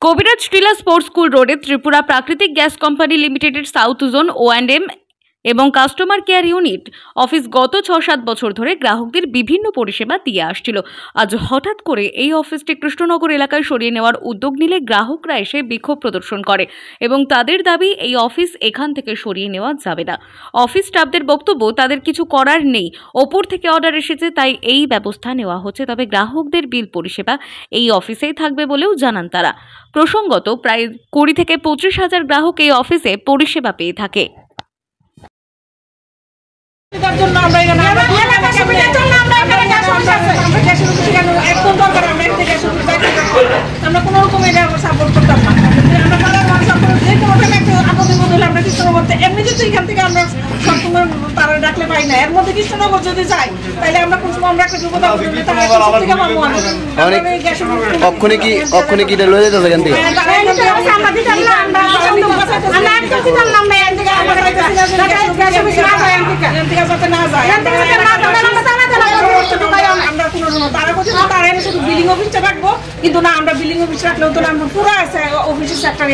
কবিরাজ টিলা sports school রোডে ত্রিপুরা প্রাকৃতিক গ্যাস কোম্পানি লিমিটেডের সাউথ জোন O&M এবং কাস্টমার কেয়ার ইউনিট অফিস গত ৬-৭ বছর ধরে গ্রাহকদের বিভিন্ন পরিষেবা দিয়ে আসছিল। আজ হঠাৎ করে এই অফিসটি কৃষ্ণনগর এলাকায় সরিয়ে নেওয়ার উদ্যোগ নিলে গ্রাহকরা এসে বিক্ষোভ প্রদর্শন করে এবং তাদের দাবি এই অফিস এখান থেকে সরিয়ে নেওয়া যাবে না। অফিস স্টাফদের বক্তব্য, তাদের কিছু করার নেই, ওপর থেকে অর্ডার এসেছে তাই এই ব্যবস্থা নেওয়া হচ্ছে। তবে গ্রাহকদের বিল পরিষেবা এই অফিসেই থাকবে বলেও জানান তারা। প্রসঙ্গত, প্রায় ২০ থেকে ২৫ হাজার গ্রাহক এই অফিসে পরিষেবা পেয়ে থাকে। আমরা কোনো রকম এটা সাপোর্ট করতাম না। এমনিতে এখান থেকে আমরা সবসময় তারা ডাকলে পাই না। এর মধ্যে কৃষ্ণনগর যদি যাই তাহলে আমরা কোন সময় আমরা একটা বিপদ কখনই কি লয়ে যেতে এখান থেকে বিলিং অফিসটা রাখবো, কিন্তু না আমরা বিলিং অফিস রাখলেও তো আমরা পুরো আছে অফিসের সেক্টর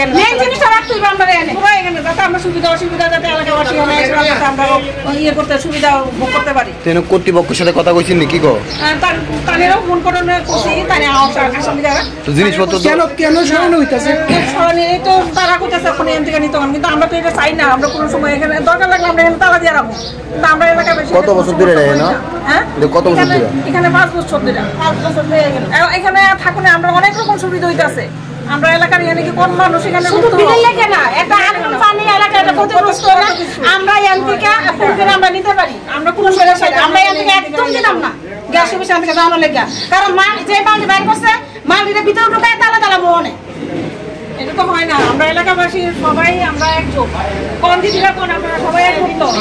জিনিসটা রাখতে হবে আমরা পুরো এখানে, যাতে আমরা সুবিধা অসুবিধা যাতে এলাকাবাসী আমরা ইয়ে করতে সুবিধা ভোগ করতে পারি। কর্তৃপক্ষের সাথে কথা কইছেন নাকি গো? তানেরও ফোন করে করছি, তানে জিনিসপত্র কেন সরানো হইতেছে সরানি তো তারা করতেছে এখন এখান থেকে নিতে, কিন্তু আমরা তো এটা চাই না। আমরা কোনো সময় এখানে দরকার লাগলে আমরা এখানে তালা দিয়ে রাখবো, কিন্তু আমরা এলাকা বেশি কত বছর ধরে রাখে না? হ্যাঁ, কত বছর ধরে? এখানে 5 বছর ধরে 5 বছর হয়ে গেল। এখানে থাকুন আমরা অনেক রকম সুবিধা হইতাছে। আমরা এলাকার এখানে কি কোন মানুষ এখানে শুধু বিল লাগে না, একটা আনন্দ পানি এলাকা এটা ক্ষতিগ্রস্ত না। আমরা এখান থেকে ফোন করে আমরা নিতে পারি, আমরা কোনো সমস্যা নাই। আমরা এখান থেকে একদম দিলাম না গ্যাস অফিস থেকে জানানো লেগে, কারণ মাল যে বাউন্ডারি বাইর করছে মালটা ভিতরে ঢুকায় তালা তালা মনে এটা তো হয় না। আমরা এলাকাবাসী সবাই আমরা একযোগ, কোন দিদিরা কোন আমরা সবাই একযোগ।